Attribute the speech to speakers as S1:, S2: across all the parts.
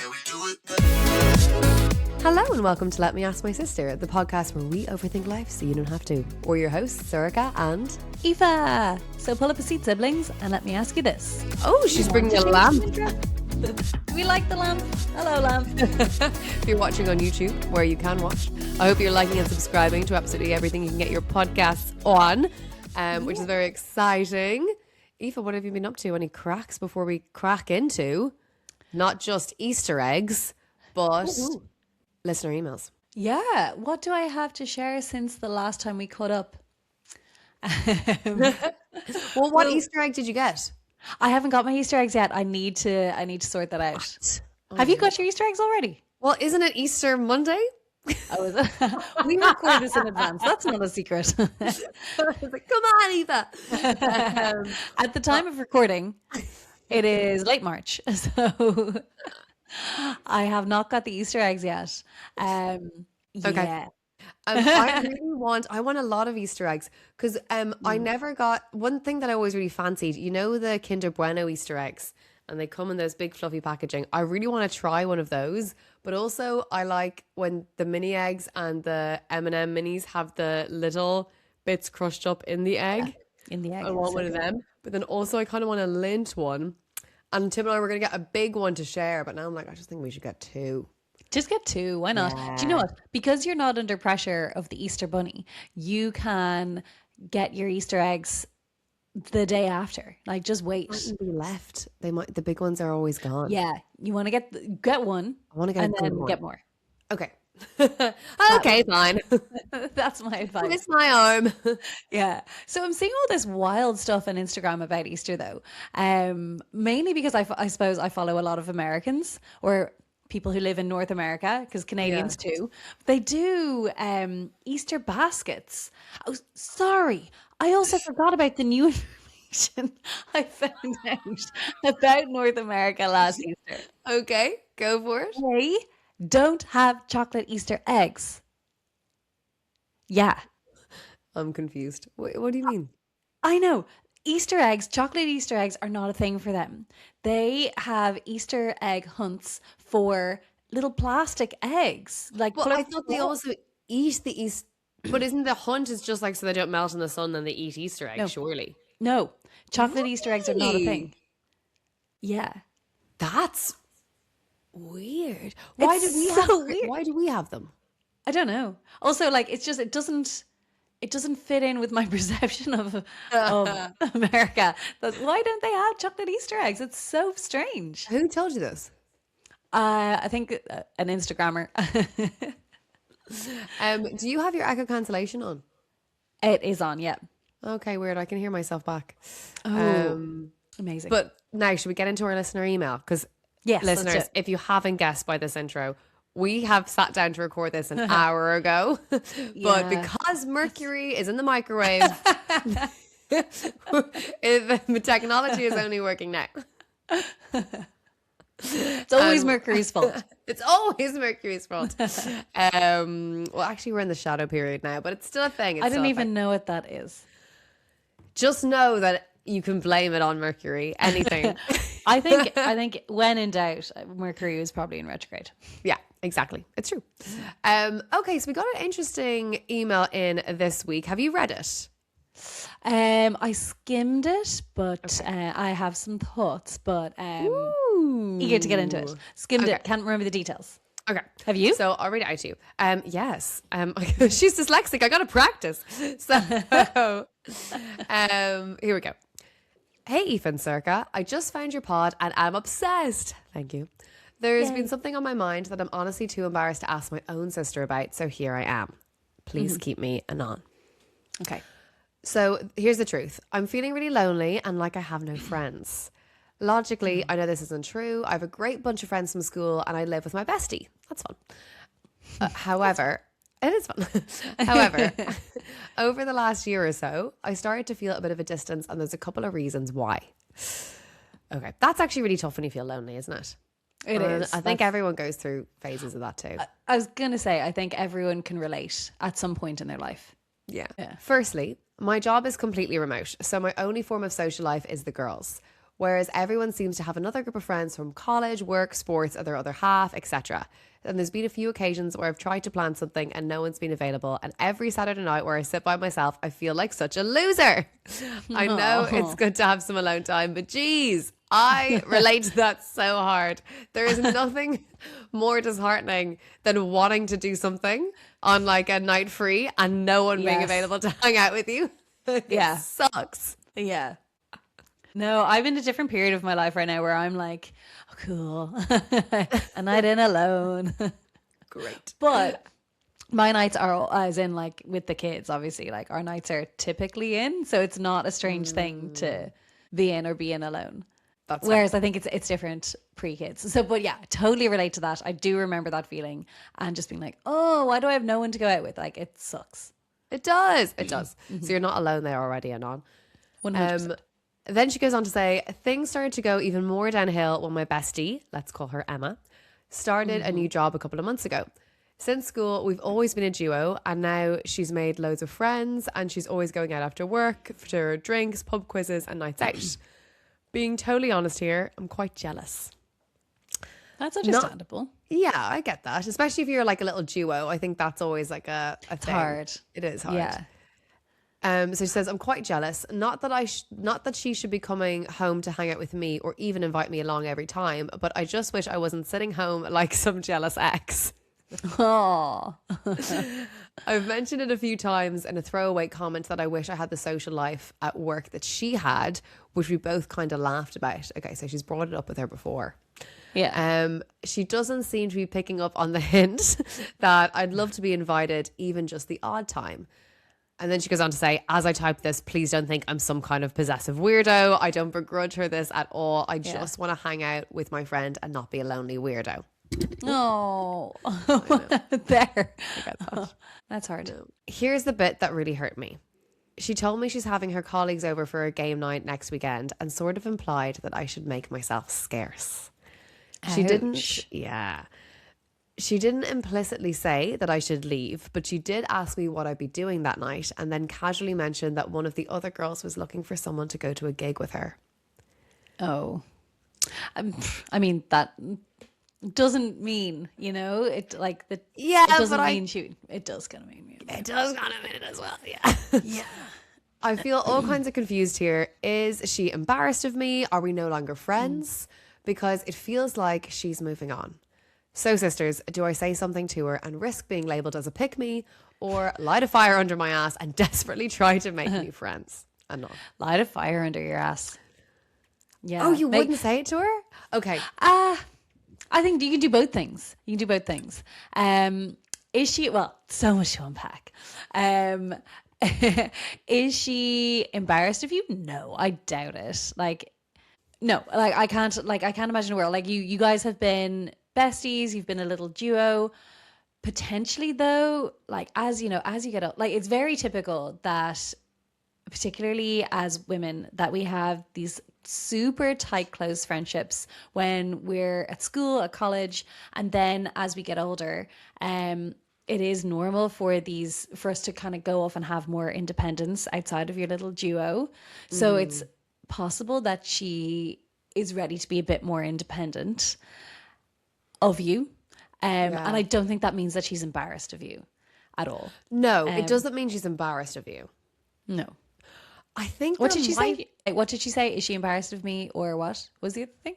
S1: Can we do it?
S2: Hello and welcome to Let Me Ask My Sister, the podcast where we overthink life so you don't have to. We're your hosts, Surika and...
S3: Aoife. So pull up a seat, siblings, and let me ask you this.
S2: Oh, she's bringing a lamp.
S3: We like the lamp. Hello, lamp.
S2: If you're watching on YouTube, where you can watch, I hope you're liking and subscribing to absolutely everything you can get your podcasts on, which is very exciting. Aoife, what have you been up to? Any cracks before we crack into not just Easter eggs, but listener emails?
S3: Yeah. What do I have to share since the last time we caught up?
S2: Well, what Easter egg did you get?
S3: I haven't got my Easter eggs yet. I need to sort that out.
S2: Oh,
S3: Have you got your Easter eggs already?
S2: Well, isn't it Easter Monday?
S3: Oh, is it? We record this in advance. That's not a secret.
S2: I was like, come on, Eva.
S3: At the time of recording, it is late March, so I have not got the Easter eggs yet.
S2: Okay.
S3: Yeah.
S2: I want a lot of Easter eggs because I never got one thing that I always really fancied. You know the Kinder Bueno Easter eggs, and they come in those big fluffy packaging. I really want to try one of those, but also I like when the mini eggs and the M&M minis have the little bits crushed up in the egg.
S3: In the egg.
S2: I want one of them, but then also I kind of want a lint one. And Tim and I were going to get a big one to share, but now I'm like, I just think we should get two.
S3: Just get two. Why not? Do you know what? Because you're not under pressure of the Easter bunny, you can get your Easter eggs the day after. Like, just wait.
S2: Mightn't be left. They might. The big ones are always gone.
S3: Yeah, you want to get one.
S2: I want to get
S3: and
S2: a good
S3: then
S2: one.
S3: get more.
S2: Okay. Okay, fine.
S3: That's my advice.
S2: It's my arm.
S3: Yeah. So I'm seeing all this wild stuff on Instagram about Easter, though. Mainly because I suppose I follow a lot of Americans or people who live in North America, because Canadians too. They do Easter baskets. Oh, sorry. I also forgot about the new information I found out about North America last Easter.
S2: Okay, go for it.
S3: They don't have chocolate Easter eggs. Yeah.
S2: I'm confused. What do you mean?
S3: I know. Easter eggs, chocolate Easter eggs are not a thing for them. They have Easter egg hunts for little plastic eggs. Like,
S2: Well, I thought they also eat the Easter. But isn't the hunt is just like so they don't melt in the sun and they eat Easter eggs, surely?
S3: No, chocolate Easter eggs are not a
S2: Really?
S3: thing. Yeah.
S2: That's weird.
S3: Weird.
S2: Why do we have them?
S3: I don't know. Also, like, it's just, it doesn't fit in with my perception of America. Why don't they have chocolate Easter eggs? It's so strange.
S2: Who told you this?
S3: I think an Instagrammer.
S2: Do you have your echo cancellation on?
S3: It is on, yeah.
S2: Okay, weird. I can hear myself back.
S3: Amazing.
S2: But now, should we get into our listener email? Because
S3: yes, let's do
S2: listeners,
S3: it.
S2: if you haven't guessed by this intro, we have sat down to record this an hour ago. But because Mercury is in the microwave, the technology is only working now.
S3: It's always Mercury's fault.
S2: It's always Mercury's fault. Well, actually, we're in the shadow period now, but it's still a thing.
S3: I don't even know what that is.
S2: Just know that you can blame it on Mercury. Anything.
S3: I think when in doubt, Mercury was probably in retrograde.
S2: Yeah, exactly. It's true. Okay, so we got an interesting email in this week. Have you read it?
S3: I skimmed it, but I have some thoughts, but eager to get into it. Skimmed it, can't remember the details.
S2: Okay.
S3: Have you?
S2: So I'll read it out to you. Yes. She's dyslexic. I got to practice. So here we go. Hey, Ethan Circa. I just found your pod and I'm obsessed. Thank you. There's been something on my mind that I'm honestly too embarrassed to ask my own sister about. So here I am. Please keep me anon.
S3: Okay.
S2: So here's the truth. I'm feeling really lonely and like I have no friends. Logically, I know this isn't true. I have a great bunch of friends from school and I live with my bestie. That's fun. However, it is fun. However, over the last year or so, I started to feel a bit of a distance and there's a couple of reasons why. Okay, that's actually really tough when you feel lonely, isn't it?
S3: It is.
S2: I think everyone goes through phases of that too.
S3: I was going to say, I think everyone can relate at some point in their life.
S2: Yeah. Firstly, my job is completely remote, so my only form of social life is the girls. whereas everyone seems to have another group of friends from college, work, sports, or their other half, etc. And there's been a few occasions where I've tried to plan something and no one's been available. And every Saturday night where I sit by myself, I feel like such a loser. I know it's good to have some alone time, but geez, I relate to that so hard. There is nothing more disheartening than wanting to do something on like a night free and no one being available to hang out with you. It sucks.
S3: Yeah. No, I'm in a different period of my life right now where I'm like, oh, cool. A night in alone.
S2: Great.
S3: But my nights are as in like with the kids, obviously, like our nights are typically in. So it's not a strange thing to be in or be in alone. Whereas I think it's different pre-kids. So, but yeah, totally relate to that. I do remember that feeling and just being like, oh, why do I have no one to go out with? Like, it sucks.
S2: It does. It does. So you're not alone there already, Anon.
S3: 100%.
S2: Then she goes on to say, things started to go even more downhill when my bestie, let's call her Emma, started a new job a couple of months ago. Since school, we've always been a duo, and now she's made loads of friends and she's always going out after work for drinks, pub quizzes and nights out. Being totally honest here, I'm quite jealous.
S3: That's understandable.
S2: Yeah, I get that. Especially if you're like a little duo. I think that's always like a thing.
S3: It's hard.
S2: It is hard.
S3: Yeah.
S2: So she says, I'm quite jealous. Not that she should be coming home to hang out with me or even invite me along every time, but I just wish I wasn't sitting home like some jealous ex.
S3: Oh.
S2: I've mentioned it a few times in a throwaway comment that I wish I had the social life at work that she had, which we both kind of laughed about. Okay, so she's brought it up with her before.
S3: Yeah.
S2: She doesn't seem to be picking up on the hint that I'd love to be invited even just the odd time. And then she goes on to say, as I type this, please don't think I'm some kind of possessive weirdo. I don't begrudge her this at all. I just want to hang out with my friend and not be a lonely weirdo.
S3: No. There. That's hard.
S2: Here's the bit that really hurt me. She told me she's having her colleagues over for a game night next weekend and sort of implied that I should make myself scarce. She didn't. Yeah. She didn't implicitly say that I should leave, but she did ask me what I'd be doing that night and then casually mentioned that one of the other girls was looking for someone to go to a gig with her.
S3: Oh. I mean, that doesn't mean, it like the
S2: it
S3: doesn't mean it does kind of mean
S2: it does kind of mean it as well. Yeah. I feel all kinds of confused here. Is she embarrassed of me? Are we no longer friends? Because it feels like she's moving on. So sisters, do I say something to her and risk being labelled as a pick-me, or light a fire under my ass and desperately try to make new friends? And not
S3: light a fire under your ass. Yeah.
S2: Oh, you wouldn't say it to her? Okay.
S3: I think you can do both things. Is she, well, so much to unpack. Is she embarrassed of you? No, I doubt it. No, I can't imagine a world like you guys have been besties, you've been a little duo. Potentially though, as you get up, it's very typical that, particularly as women, that we have these super tight, close friendships when we're at school, at college, and then as we get older, it is normal for us to kind of go off and have more independence outside of your little duo. So it's possible that she is ready to be a bit more independent of you. And I don't think that means that she's embarrassed of you at all.
S2: No, it doesn't mean she's embarrassed of you.
S3: No.
S2: I think
S3: What did she say? What did she say? Is she embarrassed of me or what was the other thing?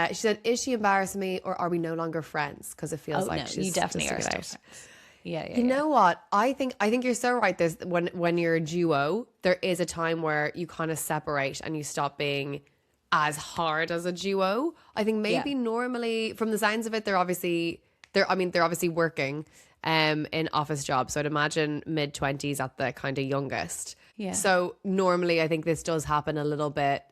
S2: She said, is she embarrassed of me or are we no longer friends? Because it feels like she's
S3: you definitely are still friends. Yeah.
S2: You know what? I think you're so right. There's when you're a duo, there is a time where you kind of separate and you stop being as hard as a duo. I think maybe normally, from the sounds of it, they're obviously working in office jobs. So I'd imagine mid-20s at the kind of youngest.
S3: Yeah.
S2: So normally I think this does happen a little bit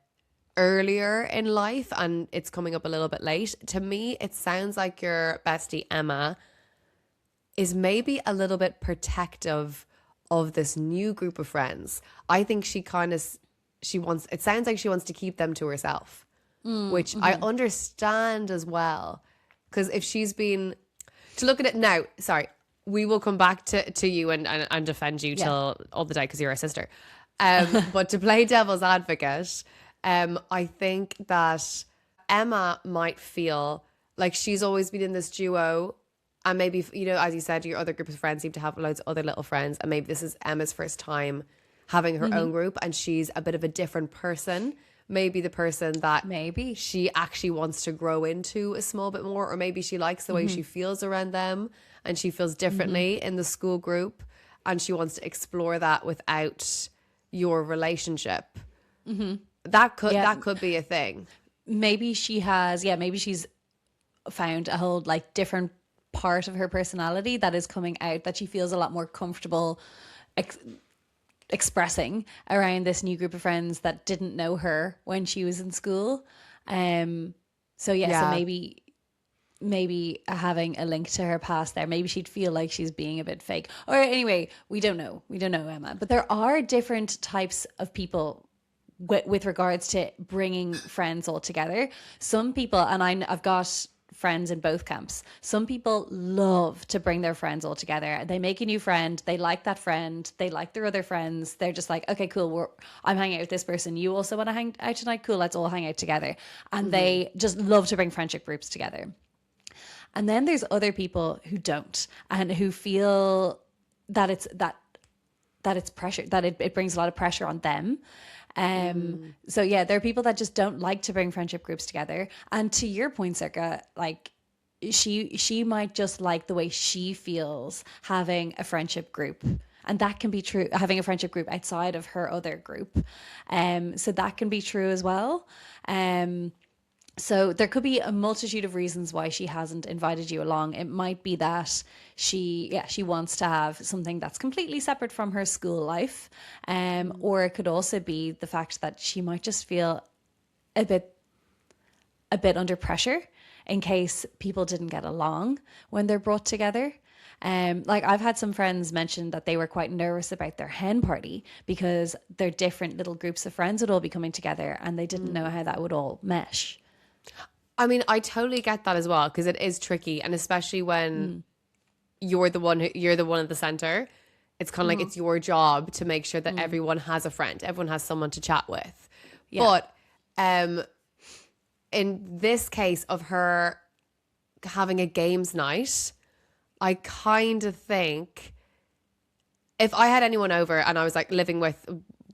S2: earlier in life and it's coming up a little bit late. To me, it sounds like your bestie Emma is maybe a little bit protective of this new group of friends. I think it sounds like she wants to keep them to herself, which I understand as well. Because if she's been, to look at it now, sorry, we will come back to you and defend you till all the day because you're our sister. But to play devil's advocate, I think that Emma might feel like she's always been in this duo, and maybe, you know, as you said, your other group of friends seem to have loads of other little friends, and maybe this is Emma's first time having her own group, and she's a bit of a different person. Maybe the person that
S3: Maybe.
S2: she actually wants to grow into a small bit more, or maybe she likes the way she feels around them and she feels differently in the school group, and she wants to explore that without your relationship. That could be a thing.
S3: Maybe she has, maybe she's found a whole like different part of her personality that is coming out, that she feels a lot more comfortable expressing around this new group of friends that didn't know her when she was in school. So maybe having a link to her past there, maybe she'd feel like she's being a bit fake. Or anyway, we don't know, Emma. But there are different types of people with regards to bringing friends all together. Some people, and I've got friends in both camps. Some people love to bring their friends all together. They make a new friend. They like that friend. They like their other friends. They're just like, okay, cool. I'm hanging out with this person. You also want to hang out tonight? Cool. Let's all hang out together. And they just love to bring friendship groups together. And then there's other people who don't, and who feel that it's pressure, that it brings a lot of pressure on them. So yeah, there are people that just don't like to bring friendship groups together. And to your point, Circa, like she might just like the way she feels having a friendship group. And that can be true, having a friendship group outside of her other group. So that can be true as well. So there could be a multitude of reasons why she hasn't invited you along. It might be that she wants to have something that's completely separate from her school life. Or it could also be the fact that she might just feel a bit under pressure in case people didn't get along when they're brought together. Like I've had some friends mention that they were quite nervous about their hen party because their different little groups of friends would all be coming together and they didn't know how that would all mesh.
S2: I mean, I totally get that as well, because it is tricky, and especially when you're the one at the center, it's kind of like it's your job to make sure that everyone has a friend, everyone has someone to chat with. Yeah. But in this case of her having a games night, I kind of think if I had anyone over and I was like living with,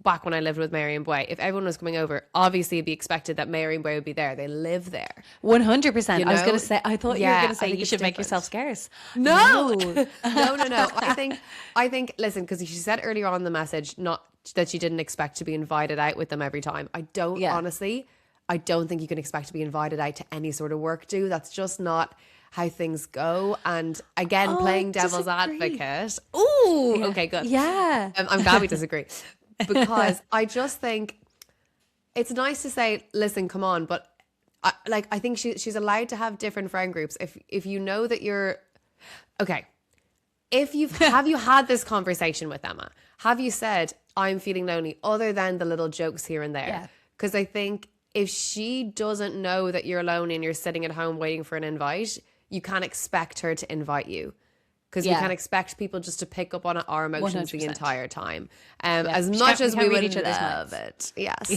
S2: back when I lived with Mary and Boy, if everyone was coming over, obviously it'd be expected that Mary and Boy would be there. They live there.
S3: 100%.
S2: You know?
S3: I was going to say, I thought you were going to say you should make yourself scarce. No.
S2: No. I think, listen, because she said earlier on in the message, not that she didn't expect to be invited out with them every time. Honestly, I don't think you can expect to be invited out to any sort of work do. That's just not how things go. And again, playing devil's advocate. Ooh, okay, good.
S3: Yeah.
S2: I'm glad we disagree. Because I just think it's nice to say, listen, come on. But I think she's allowed to have different friend groups. If you know that you're, okay. Have you had this conversation with Emma? Have you said, I'm feeling lonely, other than the little jokes here and there? Because I think if she doesn't know that you're alone and you're sitting at home waiting for an invite, you can't expect her to invite you. Because we can't expect people just to pick up on our emotions 100%. The entire time. As much as we would love it. Yes.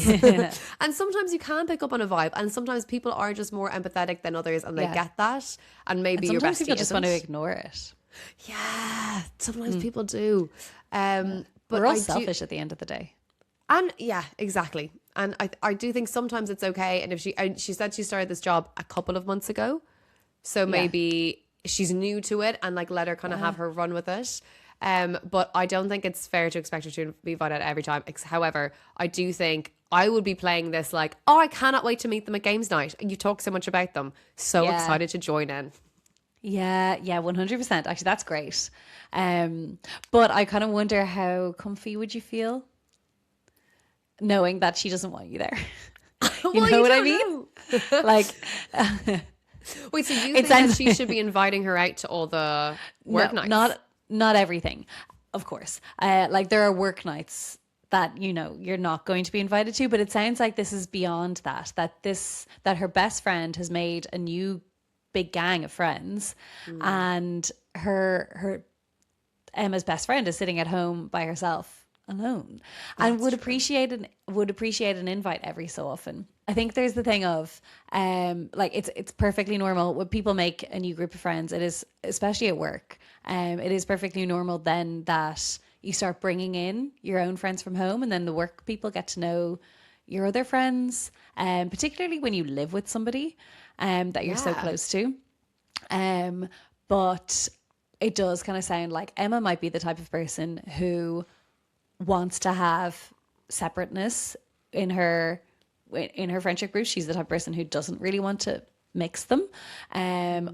S2: And sometimes you can pick up on a vibe, and sometimes people are just more empathetic than others, and they get that. And maybe your bestie
S3: people just
S2: isn't.
S3: want to ignore it.
S2: Yeah, sometimes people do. But
S3: we're all selfish at the end of the day.
S2: And yeah, exactly. And I do think sometimes it's okay. And if she said she started this job a couple of months ago, so maybe she's new to it, and like let her kind of have her run with it. But I don't think it's fair to expect her to be invited every time. However, I do think I would be playing this like, oh, I cannot wait to meet them at games night. And you talk so much about them. So excited to join in.
S3: Yeah, 100%. Actually, that's great. But I kind of wonder, how comfy would you feel knowing that she doesn't want you there? You know what I mean? Like,
S2: wait, so you think that she should be inviting her out to all the work nights?
S3: Not everything, of course. Like there are work nights that, you know, you're not going to be invited to, but it sounds like this is beyond that. That her best friend has made a new big gang of friends, and her Emma's best friend is sitting at home by herself alone, and would appreciate an invite every so often. I think there's the thing of like it's perfectly normal when people make a new group of friends. It is, especially at work, it is perfectly normal then that you start bringing in your own friends from home, and then the work people get to know your other friends, particularly when you live with somebody that you're so close to. But it does kind of sound like Emma might be the type of person who wants to have separateness in her friendship group. She's the type of person who doesn't really want to mix them,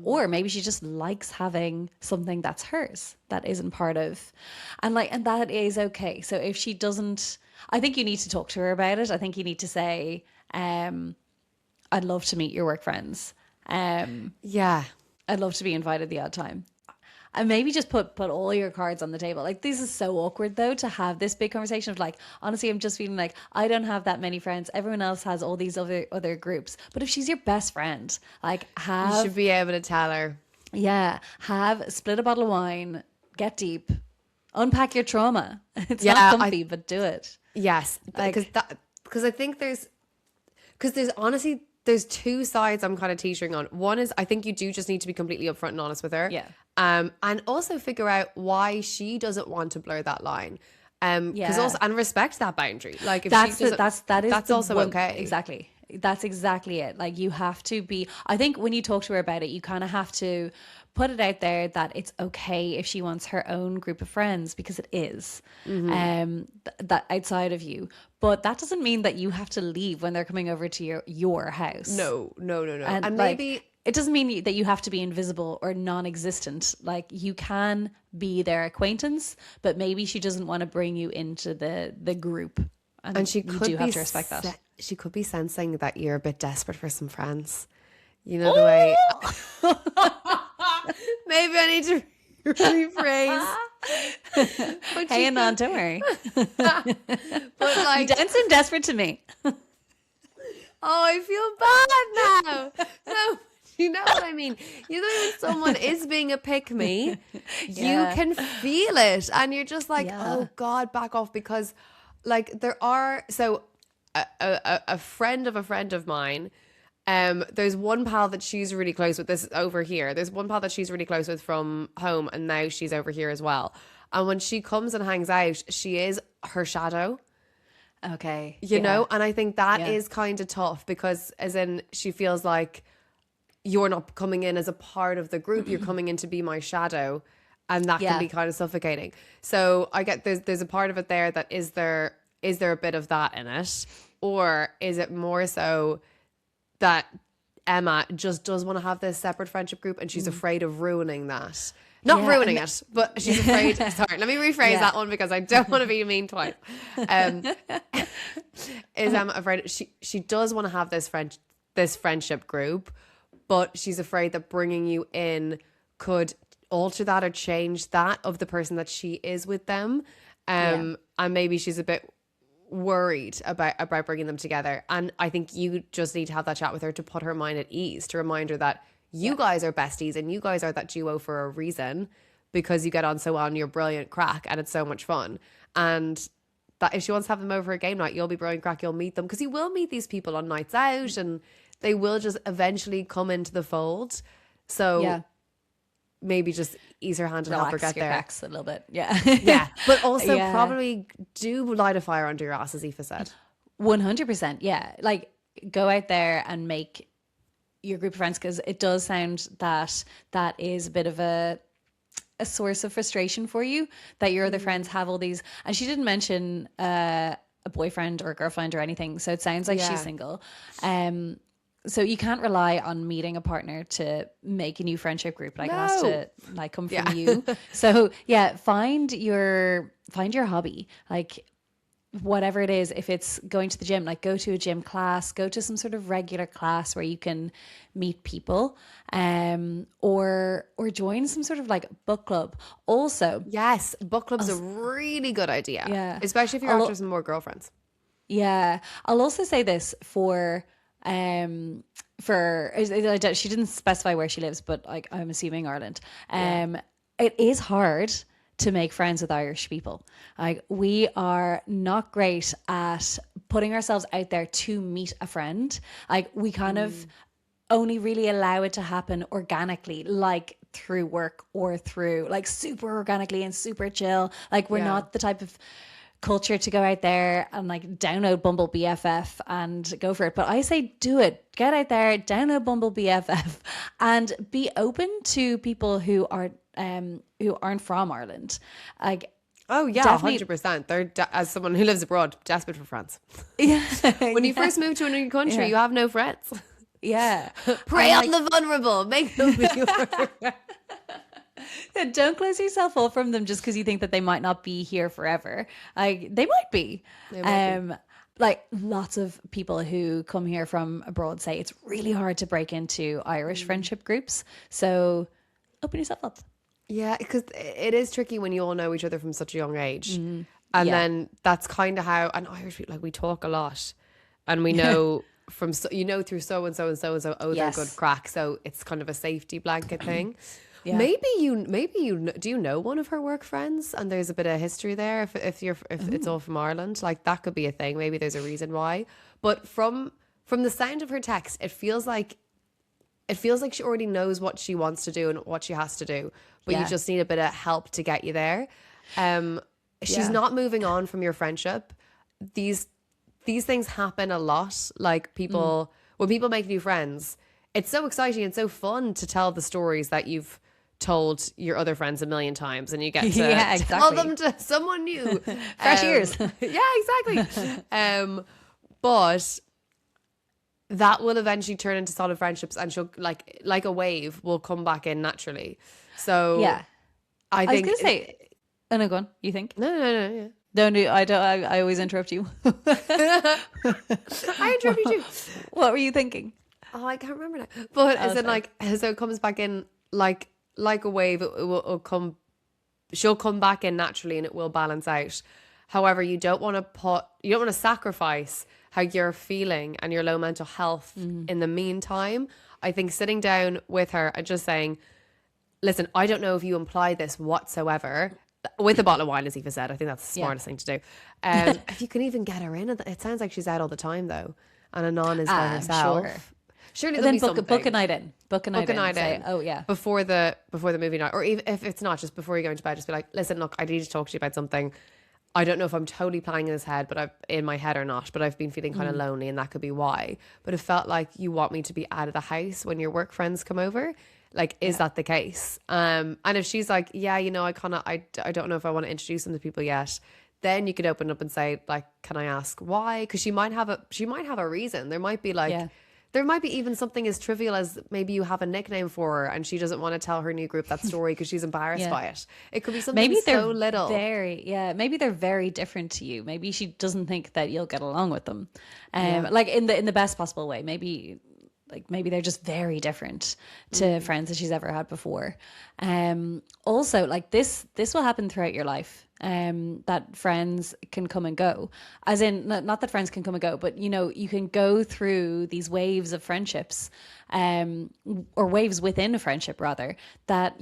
S3: or maybe she just likes having something that's hers that isn't part of, and that is okay. So if she doesn't, I think you need to talk to her about it. I think you need to say, I'd love to meet your work friends. I'd love to be invited the odd time. And maybe just put all your cards on the table. Like, this is so awkward though, to have this big conversation of like, honestly, I'm just feeling like I don't have that many friends. Everyone else has all these other groups. But if she's your best friend, like,
S2: you should be able to tell her.
S3: Yeah, split a bottle of wine, get deep, unpack your trauma. It's not comfy, but do it.
S2: Yes, because I think there's honestly, there's two sides I'm kind of teetering on. One is, I think you do just need to be completely upfront and honest with her.
S3: Yeah.
S2: And also figure out why she doesn't want to blur that line. Because also, and respect that boundary. Like, if that's also okay.
S3: Exactly. That's exactly it. Like, you have to be, I think when you talk to her about it, you kind of have to put it out there that it's okay if she wants her own group of friends, because it is, that outside of you. But that doesn't mean that you have to leave when they're coming over to your house.
S2: No. And
S3: like,
S2: maybe
S3: it doesn't mean that you have to be invisible or non-existent. Like, you can be their acquaintance, but maybe she doesn't want to bring you into the group. And you do have to respect that.
S2: She could be sensing that you're a bit desperate for some friends. You know, the way... Maybe I need to rephrase.
S3: Hang on, don't worry.
S2: But like...
S3: You don't seem desperate to me.
S2: I feel bad now. No, you know what I mean? You know, when someone is being a pick-me, you can feel it. And you're just like, oh God, back off. Because like, there are... So a friend of mine... there's one pal that she's really close with. This is over here. There's one pal that she's really close with from home, and now she's over here as well. And when she comes and hangs out, she is her shadow.
S3: Okay.
S2: You know? And I think that is kind of tough, because as in, she feels like you're not coming in as a part of the group. You're coming in to be my shadow. And that can be kind of suffocating. So I get there's a part of it there that is there a bit of that in it? Or is it more so that Emma just does want to have this separate friendship group, and she's afraid of ruining that? Not ruining it, but she's afraid. Sorry, let me rephrase that one, because I don't want to be mean twice. Is Emma afraid? She does want to have this friendship group, but she's afraid that bringing you in could alter that or change that of the person that she is with them. And maybe she's a bit worried about bringing them together. And I think you just need to have that chat with her to put her mind at ease, to remind her that you guys are besties and you guys are that duo for a reason, because you get on so well and you're brilliant crack and it's so much fun. And that if she wants to have them over a game night, you'll be brilliant crack, you'll meet them, because you will meet these people on nights out and they will just eventually come into the fold. So maybe just ease her hand and help her get there.
S3: Relax a little bit. Yeah.
S2: But also probably do light a fire under your ass, as Aoife said.
S3: 100%. Yeah. Like, go out there and make your group of friends, because it does sound that is a bit of a source of frustration for you, that your other friends have all these, and she didn't mention a boyfriend or a girlfriend or anything, so it sounds like she's single. So you can't rely on meeting a partner to make a new friendship group. Like, it has to like come from you. So find your hobby, like whatever it is. If it's going to the gym, like go to a gym class, go to some sort of regular class where you can meet people, or join some sort of like book club. Also,
S2: yes, book club's a really good idea. Yeah, especially if you're after some more girlfriends.
S3: Yeah, I'll also say this she didn't specify where she lives, but like, I'm assuming Ireland. It is hard to make friends with Irish people. Like, we are not great at putting ourselves out there to meet a friend. Like, we kind of only really allow it to happen organically, like through work or through like super organically and super chill. Like, we're not the type of culture to go out there and like download Bumble BFF and go for it. But I say do it. Get out there, download Bumble BFF, and be open to people who aren't from Ireland. Like,
S2: oh yeah,
S3: definitely.
S2: 100%. They're as someone who lives abroad, desperate for friends.
S3: Yeah.
S2: When you first move to a new country, you have no friends.
S3: Yeah.
S2: Prey on the vulnerable. Make them be your friends.
S3: Don't close yourself off from them just because you think that they might not be here forever. Like, they might be. Like, lots of people who come here from abroad say it's really hard to break into Irish friendship groups. So open yourself up.
S2: Yeah, because it is tricky when you all know each other from such a young age. And then that's kind of how, and Irish people, like, we talk a lot and we know from, through so and so and so and so, they're good crack. So it's kind of a safety blanket thing. Yeah. Maybe you do you know one of her work friends and there's a bit of history there if it's all from Ireland, like that could be a thing. Maybe there's a reason why. But from the sound of her text, it feels like she already knows what she wants to do and what she has to do, but you just need a bit of help to get you there. She's not moving on from your friendship. These things happen a lot. Like, people when people make new friends, it's so exciting and so fun to tell the stories that you've told your other friends a million times, and you get to tell them to someone new.
S3: Fresh ears.
S2: Yeah, exactly. But that will eventually turn into solid friendships, and she'll like a wave will come back in naturally. So I think,
S3: was gonna say, oh no, go on. You think?
S2: No, yeah.
S3: No, I don't. I always interrupt you.
S2: I interrupted you.
S3: What were you thinking?
S2: Oh, I can't remember now. But as in, like, so it comes back in like a wave. It'll come. She'll come back in naturally, and it will balance out. However, you don't want to sacrifice how you're feeling and your low mental health in the meantime. I think sitting down with her and just saying, listen, I don't know if you imply this whatsoever, with a bottle of wine, as Eva said. I think that's the smartest thing to do. If you can even get her in, it sounds like she's out all the time though, and Anon is by herself.
S3: Sure.
S2: Surely
S3: then
S2: there'll be something.
S3: book a night in. Book a night in. Say, oh yeah.
S2: Before the movie night, or even if it's not, just before you're going to bed, just be like, listen, look, I need to talk to you about something. I don't know if I'm totally planning in his head, in my head or not, but I've been feeling kind of lonely, and that could be why. But it felt like you want me to be out of the house when your work friends come over. Like, is that the case? And if she's like, yeah, I don't know if I want to introduce them to people yet, then you could open up and say, like, can I ask why? Because she might have a reason. There might be there might be even something as trivial as maybe you have a nickname for her and she doesn't want to tell her new group that story because she's embarrassed by it. It could be something so little.
S3: Maybe they're very different to you. Maybe she doesn't think that you'll get along with them. Like in the best possible way. Maybe they're just very different to friends that she's ever had before. Also, like, this will happen throughout your life. That friends can come and go, as in not that friends can come and go, but you can go through these waves of friendships, or waves within a friendship rather, that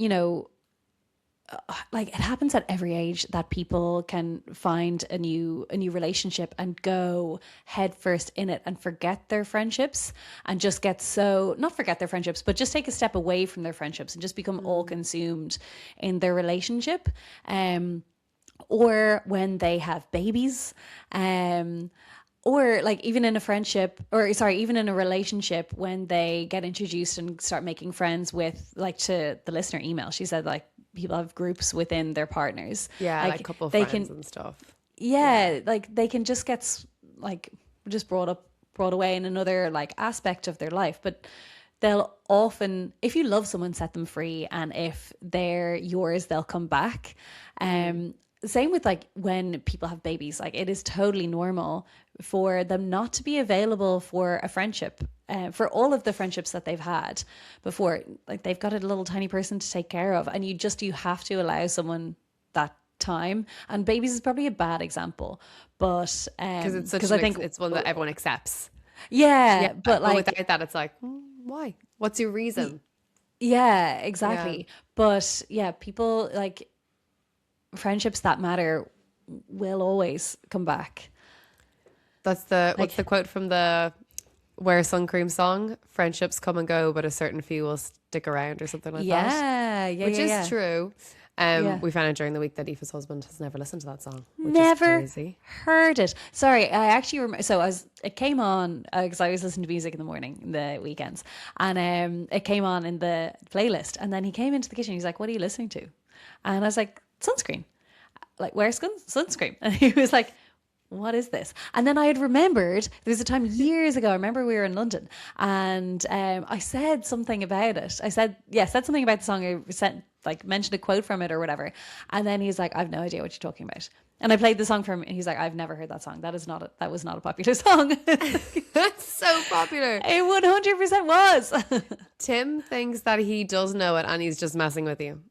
S3: like, it happens at every age that people can find a new relationship and go head first in it and forget their friendships, and just not forget their friendships, but just take a step away from their friendships and just become all consumed in their relationship. Or when they have babies, or like even in a relationship, when they get introduced and start making friends with, like, to the listener email, she said, like, people have groups within their partners.
S2: Yeah, like couple friends and stuff.
S3: Yeah, like they can just get just brought away in another like aspect of their life, but they'll often, if you love someone, set them free, and if they're yours, they'll come back. Same with, like, when people have babies, like, it is totally normal for them not to be available for a friendship, for all of the friendships that they've had before. Like, they've got a little tiny person to take care of, and you have to allow someone that time. And babies is probably a bad example, but because
S2: I think it's one that everyone accepts.
S3: Yeah, but like,
S2: without that, it's like, why? What's your reason?
S3: Yeah, exactly. Yeah. But yeah, people, like, friendships that matter will always come back.
S2: That's the what's the quote from the Wear Sun Cream song? Friendships come and go, but a certain few will stick around, or something like that. Which is true. We found out during the week that Aoife's husband has never listened to that song, which
S3: Never
S2: is crazy.
S3: heard it. Sorry, I actually remember. So it came on because I was listening to music in the morning, in the weekends, and it came on in the playlist. And then he came into the kitchen. He's like, "What are you listening to?" And I was like, "Sunscreen." Like, where's sunscreen? And he was like, what is this? And then I had remembered there was a time years ago. I remember we were in London, and I said something about it. I said something about the song. I said, like, mentioned a quote from it or whatever. And then he's like, I've no idea what you're talking about. And I played the song for him, and he's like, I've never heard that song. That was not a popular song.
S2: That's so popular.
S3: It 100% was.
S2: Tim thinks that he does know it, and he's just messing with you.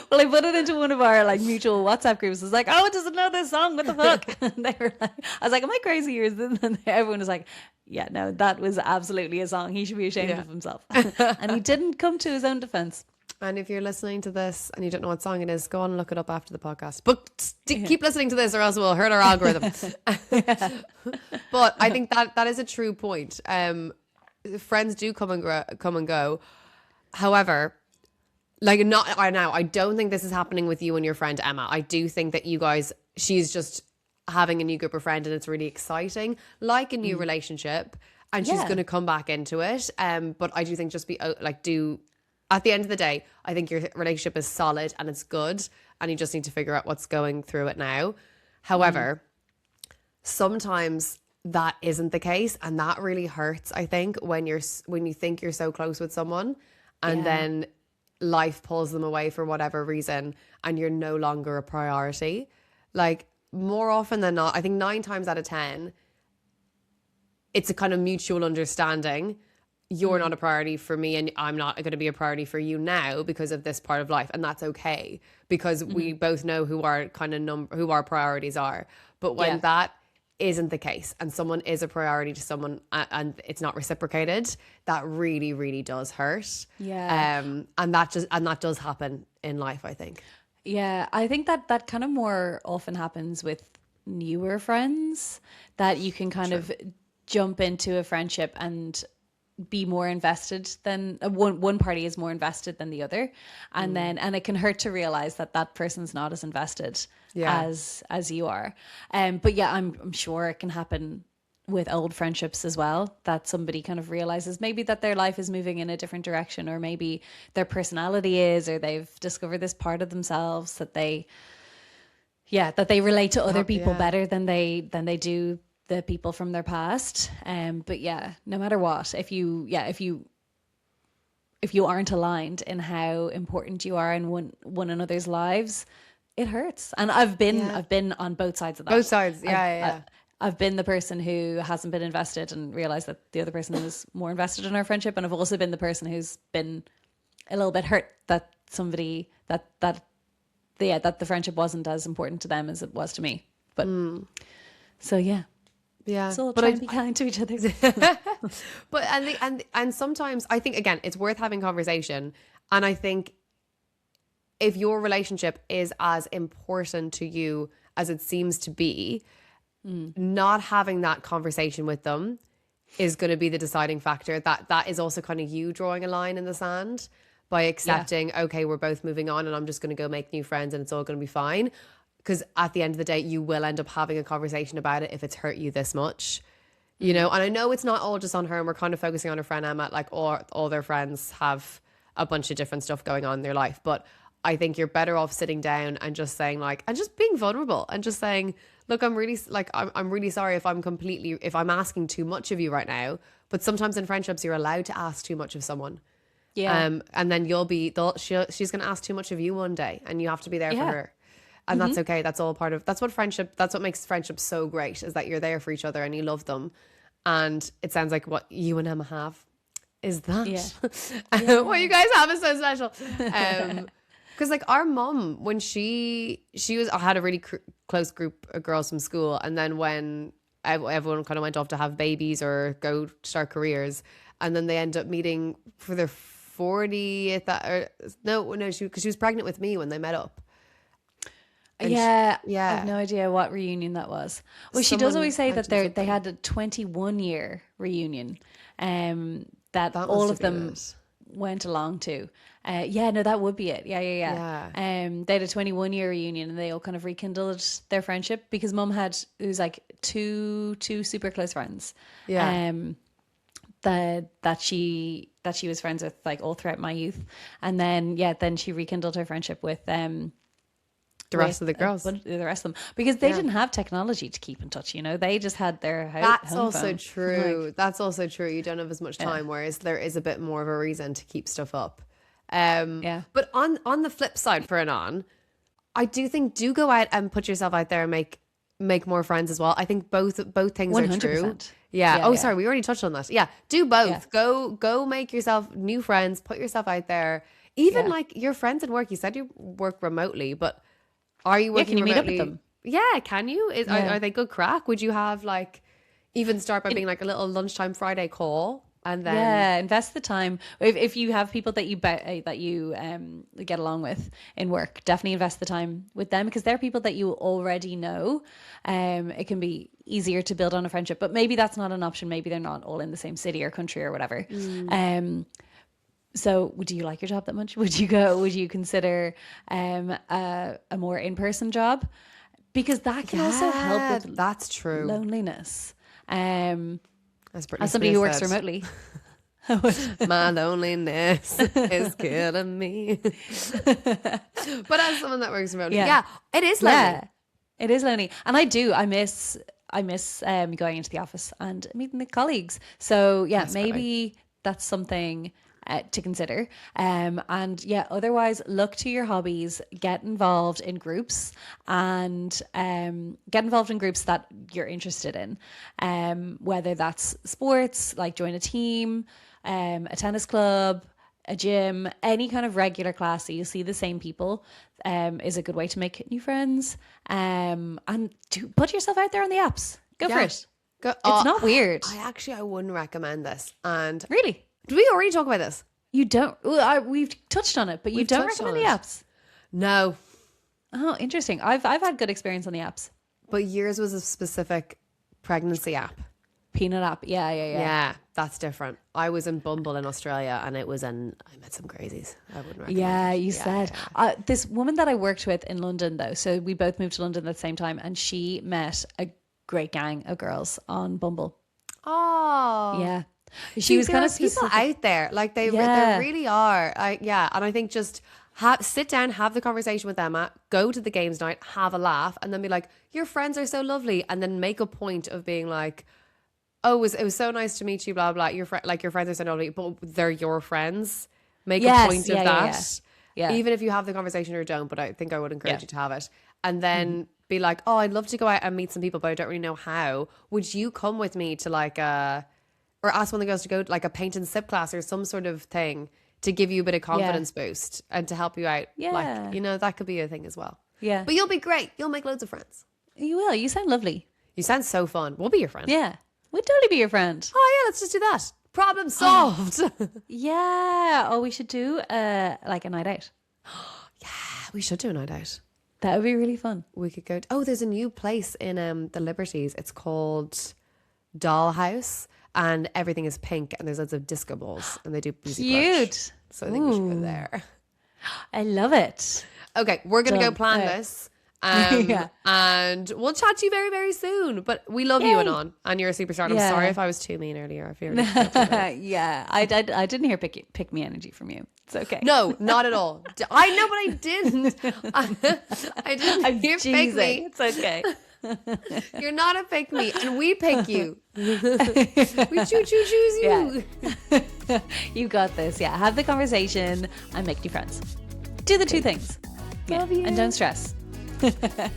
S3: Well, I put it into one of our like mutual WhatsApp groups. I was like, "Oh, it doesn't know this song. What the fuck?" And they were like, "I was like, am I crazy?" And everyone was like, "Yeah, no, that was absolutely a song. He should be ashamed of himself." And he didn't come to his own defense.
S2: And if you're listening to this and you don't know what song it is, go on and look it up after the podcast. But keep listening to this, or else we'll hurt our algorithm. But I think that is a true point. Friends do come and go. However, like, I don't think this is happening with you and your friend Emma. I do think that you guys, she's just having a new group of friends, and it's really exciting, like a new relationship, and she's going to come back into it. But I do think at the end of the day, I think your relationship is solid and it's good, and you just need to figure out what's going through it now. However, sometimes that isn't the case, and that really hurts, I think, when you think you're so close with someone, and then life pulls them away for whatever reason, and you're no longer a priority. Like, more often than not, I think 9 times out of 10, it's a kind of mutual understanding. You're not a priority for me, and I'm not going to be a priority for you now because of this part of life, and that's okay, because we both know who our who our priorities are. But when that isn't the case, and someone is a priority to someone, and it's not reciprocated, that really, really does hurt. And that does happen in life, I think.
S3: Yeah, I think that kind of more often happens with newer friends, that you can kind of jump into a friendship and be more invested than one party is more invested than the other, and it can hurt to realize that person's not as invested as you are. But yeah, I'm sure it can happen with old friendships as well, that somebody kind of realizes maybe that their life is moving in a different direction, or maybe their personality is, or they've discovered this part of themselves that they relate to other people better than they do the people from their past. But yeah, no matter what, if you aren't aligned in how important you are in one another's lives, it hurts. And I've been on both sides of that.
S2: Both sides,
S3: I've been the person who hasn't been invested and realized that the other person was more invested in our friendship, and I've also been the person who's been a little bit hurt that somebody that the friendship wasn't as important to them as it was to me. But so yeah.
S2: Yeah,
S3: so try and be kind to each other.
S2: But and sometimes I think, again, it's worth having conversation. And I think if your relationship is as important to you as it seems to be, not having that conversation with them is going to be the deciding factor. That is also kind of you drawing a line in the sand by accepting, okay, we're both moving on, and I'm just going to go make new friends, and it's all going to be fine. Because at the end of the day, you will end up having a conversation about it if it's hurt you this much, you know? And I know it's not all just on her, and we're kind of focusing on her friend Emma, like all their friends have a bunch of different stuff going on in their life. But I think you're better off sitting down and just saying, like, and just being vulnerable and just saying, look, I'm really sorry if I'm asking too much of you right now. But sometimes in friendships, you're allowed to ask too much of someone.
S3: Yeah.
S2: And then she's going to ask too much of you one day, and you have to be there for her. And that's okay. That's all part of, that's what makes friendship so great, is that you're there for each other and you love them. And it sounds like what you and Emma have is that. Yeah. What you guys have is so special. Because like our mum, when she had a really close group of girls from school, and then when everyone kind of went off to have babies or go start careers, and then they end up meeting for their 40th, no, because she was pregnant with me when they met up. And
S3: Yeah,
S2: yeah.
S3: I have no idea what reunion that was. Well, she does always say that
S2: mentioned
S3: they had a 21-year reunion, that
S2: That
S3: all
S2: must
S3: of
S2: have
S3: them
S2: been it.
S3: went along to. Yeah, no, that would be it. Yeah. They had a 21-year reunion, and they all kind of rekindled their friendship because Mum it was like two super close friends.
S2: Yeah.
S3: That she was friends with like all throughout my youth, and then she rekindled her friendship with
S2: The rest of the girls.
S3: The rest of them, because they didn't have technology to keep in touch. They just had their
S2: That's
S3: home
S2: also
S3: phone.
S2: true. That's also true. You don't have as much time, whereas there is a bit more of a reason to keep stuff up. But on the flip side, for Anon, I do think do go out and put yourself out there and make more friends as well. I think both things are true.
S3: 100%.
S2: Yeah.
S3: Yeah,
S2: Sorry, we already touched on that. Yeah, do both.
S3: Yeah.
S2: Go make yourself new friends. Put yourself out there. Even like your friends at work. You said you work remotely, but are you working
S3: can you
S2: remotely?
S3: meet up with them?
S2: Yeah, can you? Are they good crack? Would you have like even start by being like a little lunchtime Friday call and then
S3: invest the time. If you have people that you get along with in work, definitely invest the time with them, because they're people that you already know. It can be easier to build on a friendship, but maybe that's not an option. Maybe they're not all in the same city or country or whatever. So would you like your job that much? Would you consider a more in-person job? Because that can also help with
S2: that's true.
S3: loneliness.
S2: As
S3: somebody who works remotely.
S2: My loneliness is killing me. But as someone that works remotely, it is lonely.
S3: Yeah, it is lonely. And I miss going into the office and meeting the colleagues. So maybe that's something to consider. Otherwise look to your hobbies, get involved in groups, and get involved in groups that you're interested in. Whether that's sports, like join a team, a tennis club, a gym, any kind of regular class so you see the same people is a good way to make new friends. And put yourself out there on the apps. Go for it. It's not weird.
S2: I wouldn't recommend this. And
S3: really?
S2: did we already talk about this?
S3: You don't. We've touched on it, but you don't recommend the apps.
S2: No.
S3: Oh, interesting. I've had good experience on the apps.
S2: But yours was a specific pregnancy app.
S3: Peanut app. Yeah.
S2: Yeah, that's different. I was in Bumble in Australia, and I met some crazies. I wouldn't recommend.
S3: Yeah, you said. This woman that I worked with in London, though, so we both moved to London at the same time, and she met a great gang of girls on Bumble.
S2: Oh,
S3: yeah. She was kind of
S2: people out there, like they really are. And I think just sit down, have the conversation with Emma, go to the games night, have a laugh, and then be like, your friends are so lovely, and then make a point of being like, oh, it was so nice to meet you, blah blah. Your friends are so lovely, but they're your friends. Make a point of that. Yeah. Even if you have the conversation or don't, but I think I would encourage you to have it, and then be like, oh, I'd love to go out and meet some people, but I don't really know how. Would you come with me to like or ask one of the girls to go to like a paint and sip class or some sort of thing to give you a bit of confidence boost and to help you out.
S3: Yeah.
S2: Like, that could be a thing as well.
S3: Yeah.
S2: But you'll be great. You'll make loads of friends.
S3: You will. You sound lovely.
S2: You sound so fun. We'll be your friend.
S3: Yeah. We'll totally be your friend.
S2: Oh, yeah. Let's just do that. Problem solved.
S3: Yeah. Oh, we should do like a night out.
S2: Yeah, we should do a night out.
S3: That would be really fun.
S2: We could go. There's a new place in the Liberties. It's called Dollhouse. And everything is pink, and there's loads of disco balls, and they do music.
S3: Cute.
S2: So I think we should go there.
S3: I love it.
S2: Okay, we're gonna go plan this, and we'll chat to you very, very soon. But we love you, Anon, and you're a superstar. I'm sorry if I was too mean earlier. I feel really
S3: yeah, I didn't hear pick me energy from you. It's okay.
S2: No, not at all. I know, but I didn't. I didn't hear pick me.
S3: It's okay.
S2: You're not a pick me, and we pick you. We choose you.
S3: Yeah. You got this. Yeah, have the conversation and make new friends. Do the two things.
S2: Love you.
S3: And don't stress.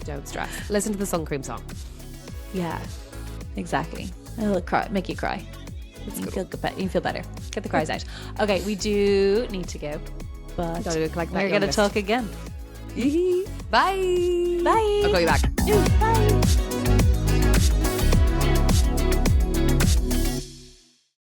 S2: Don't stress. Listen to the sun cream song.
S3: Yeah, exactly. It'll make you cry. You feel better. Get the cries out. Okay, we do need to go, but we're going to talk again.
S2: Bye.
S3: Bye.
S2: I'll call you back.
S3: Bye.